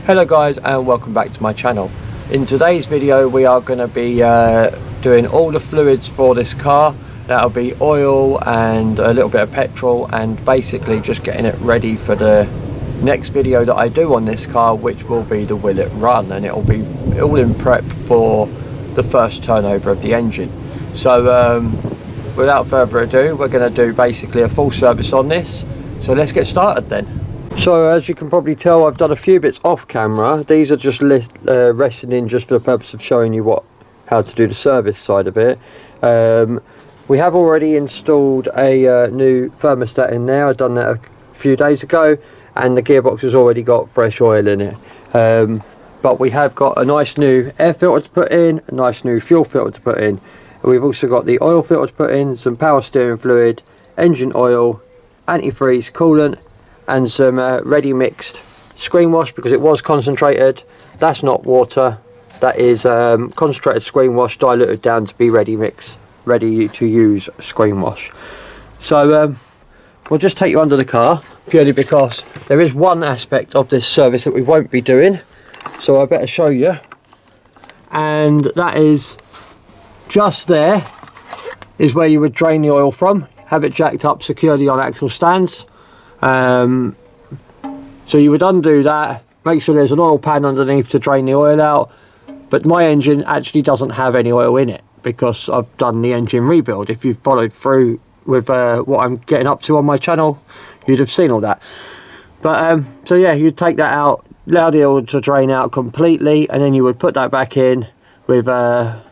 Hello guys, and welcome back to my channel. In today's video we are going to be doing all the fluids for this car. That'll be oil and a little bit of petrol, and basically just getting it ready for the next video that I do on this car, which will be the Will It Run, and it'll be all in prep for the first turnover of the engine. So without further ado, we're going to do basically a full service on this. So let's get started then. So as you can probably tell, I've done a few bits off camera. These are just resting in just for the purpose of showing you how to do the service side of it. We have already installed a new thermostat in there. I've done that a few days ago, and the gearbox has already got fresh oil in it. But we have got a nice new air filter to put in, a nice new fuel filter to put in. And we've also got the oil filter to put in, some power steering fluid, engine oil, antifreeze, coolant, and some ready mixed screen wash, because it was concentrated. That's not water, that is concentrated screen wash diluted down to be ready to use screen wash. So we'll just take you under the car, purely because there is one aspect of this service that we won't be doing, so I better show you. And that is just there is where you would drain the oil from, have it jacked up securely on axle stands. So you would undo that, make sure there's an oil pan underneath to drain the oil out. But my engine actually doesn't have any oil in it, because I've done the engine rebuild. If you've followed through with what I'm getting up to on my channel, you'd have seen all that. But so yeah, you'd take that out, allow the oil to drain out completely, and then you would put that back in with a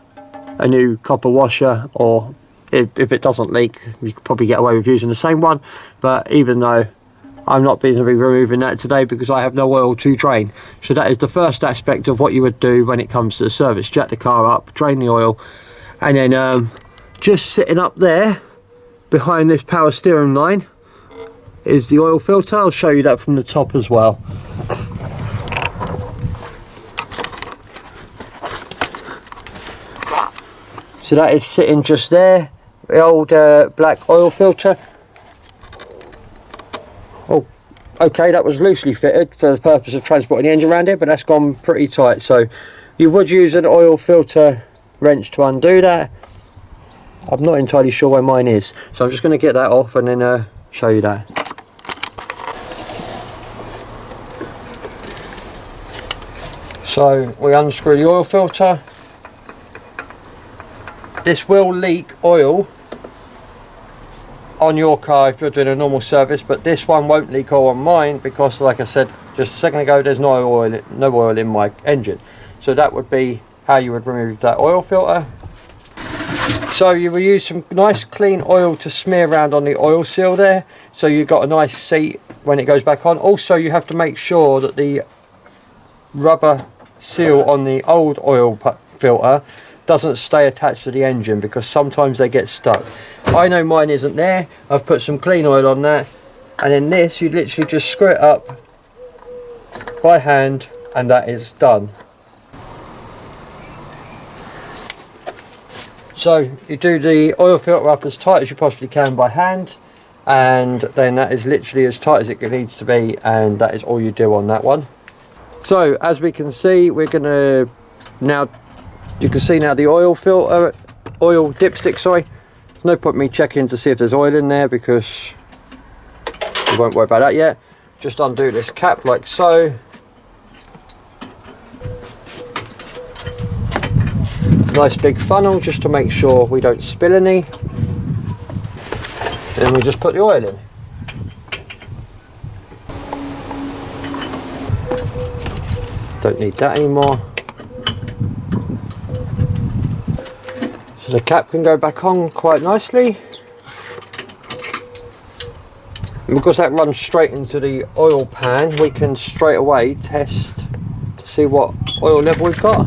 new copper washer, or if it doesn't leak, you could probably get away with using the same one. But even though I'm not going to be removing that today because I have no oil to drain. So that is the first aspect of what you would do when it comes to the service. Jack the car up, drain the oil, and then just sitting up there behind this power steering line is the oil filter. I'll show you that from the top as well. So that is sitting just there, the old black oil filter. Oh, okay, that was loosely fitted for the purpose of transporting the engine around here, but that's gone pretty tight. So you would use an oil filter wrench to undo that. I'm not entirely sure where mine is, so I'm just going to get that off and then show you that. So we unscrew the oil filter. This will leak oil on your car if you're doing a normal service, but this one won't leak oil on mine, because like I said just a second ago, there's no oil in my engine. So that would be how you would remove that oil filter. So you will use some nice clean oil to smear around on the oil seal there, so you've got a nice seat when it goes back on. Also, you have to make sure that the rubber seal on the old oil filter doesn't stay attached to the engine, because sometimes they get stuck. I know mine isn't there. I've put some clean oil on that, and then this, you literally just screw it up by hand, and that is done. So you do the oil filter up as tight as you possibly can by hand, and then that is literally as tight as it needs to be, and that is all you do on that one. So as we can see, we're going to now, you can see now the oil dipstick, sorry. There's no point me checking to see if there's oil in there, because we won't worry about that yet. Just undo this cap like so. Nice big funnel just to make sure we don't spill any. Then we just put the oil in. Don't need that anymore. So the cap can go back on quite nicely. And because that runs straight into the oil pan, we can straight away test, see what oil level we've got.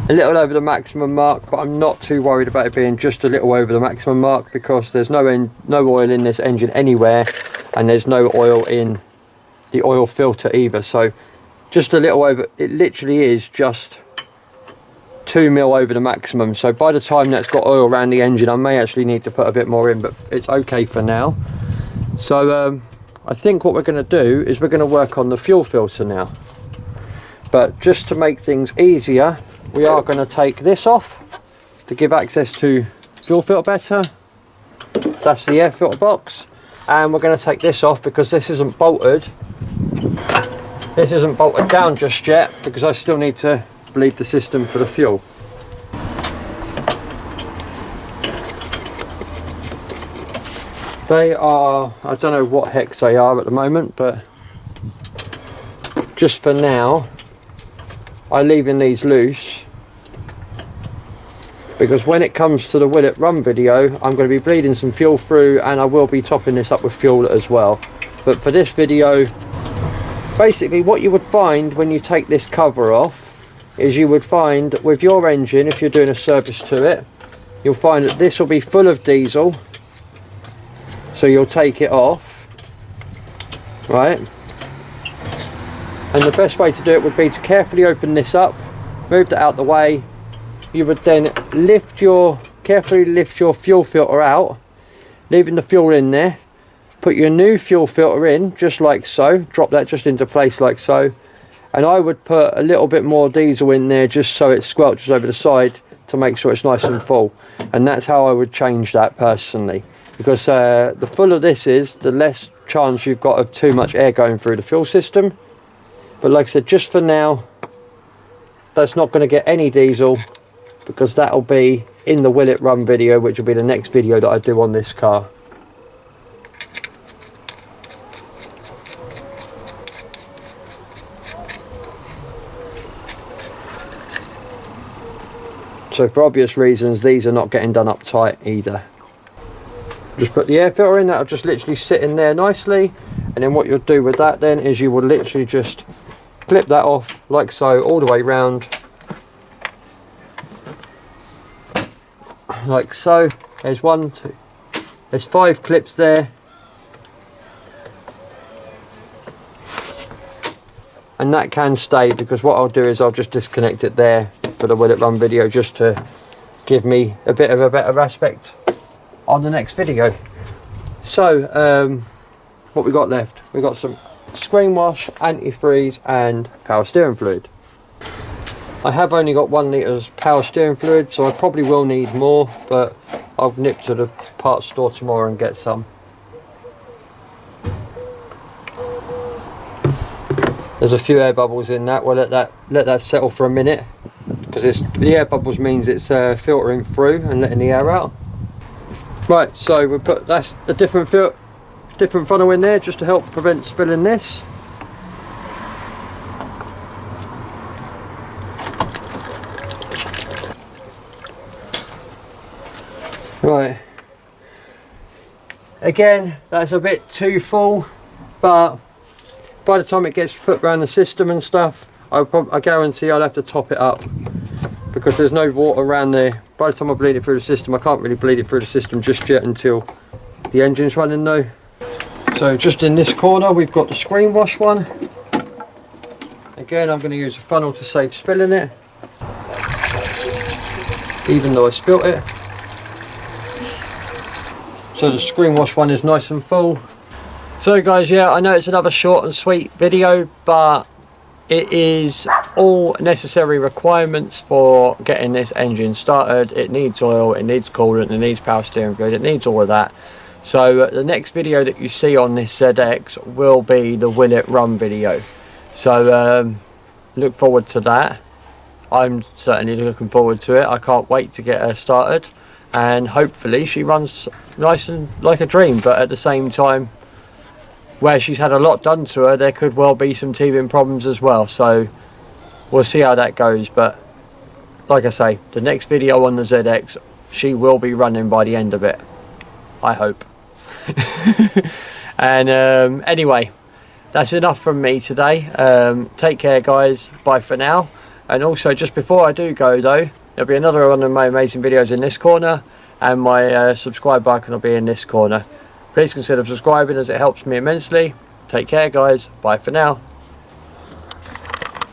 A little over the maximum mark, but I'm not too worried about it being just a little over the maximum mark, because there's no oil in this engine anywhere, and there's no oil in the oil filter either. So just a little over, it literally is just 2 mil over the maximum. So by the time that's got oil around the engine, I may actually need to put a bit more in, but it's okay for now. So I think what we're going to do is we're going to work on the fuel filter now. But just to make things easier, we are going to take this off to give access to fuel filter better. That's the air filter box. And we're going to take this off because this isn't bolted. This isn't bolted down just yet because I still need to bleed the system for the fuel. They are, I don't know what hex they are at the moment, but just for now I'm leaving these loose because when it comes to the Will It Run video, I'm going to be bleeding some fuel through, and I will be topping this up with fuel as well. But for this video, basically what you would find when you take this cover off is you would find with your engine, if you're doing a service to it, you'll find that this will be full of diesel. So you'll take it off, right? And the best way to do it would be to carefully open this up, move that out the way. You would then carefully lift your fuel filter out, leaving the fuel in there. Put your new fuel filter in, just like so. Drop that just into place like so. And I would put a little bit more diesel in there just so it squelches over the side to make sure it's nice and full. And that's how I would change that personally. Because the fuller this is, the less chance you've got of too much air going through the fuel system. But like I said, just for now, that's not going to get any diesel, because that'll be in the Will It Run video, which will be the next video that I do on this car. So for obvious reasons, these are not getting done up tight either. Just put the air filter in, that'll just literally sit in there nicely, and then what you'll do with that then is you will literally just clip that off like so all the way round, like so. There's 1, 2, there's 5 clips there, and that can stay, because what I'll do is I'll just disconnect it there for the Will It Run video, just to give me a bit of a better aspect on the next video. So what we got left, we got some screen wash, antifreeze and power steering fluid. I have only got 1 litre power steering fluid, so I probably will need more, but I'll nip to the parts store tomorrow and get some. There's a few air bubbles in that. We'll let that settle for a minute, because the air bubbles means it's filtering through and letting the air out. Right, so we put that's a different funnel in there just to help prevent spilling this. Right, again, that's a bit too full, but by the time it gets put around the system and stuff, I guarantee I'll have to top it up, because there's no water around there. By the time I bleed it through the system, I can't really bleed it through the system just yet until the engine's running though. So just in this corner we've got the screen wash one. Again, I'm going to use a funnel to save spilling it, even though I spilt it. So the screen wash one is nice and full. So guys, yeah, I know it's another short and sweet video, but it is all necessary requirements for getting this engine started. It needs oil, it needs coolant, it needs power steering fluid, it needs all of that. So the next video that you see on this ZX will be the Will It Run video. So look forward to that. I'm certainly looking forward to it. I can't wait to get her started, and hopefully she runs nice and like a dream. But at the same time, where she's had a lot done to her, there could well be some teething problems as well. So we'll see how that goes. But like I say, the next video on the ZX, she will be running by the end of it, I hope. And anyway, that's enough from me today. Take care guys, bye for now. And also, just before I do go though, there'll be another one of my amazing videos in this corner, and my subscribe icon will be in this corner. Please consider subscribing, as it helps me immensely. Take care guys, bye for now.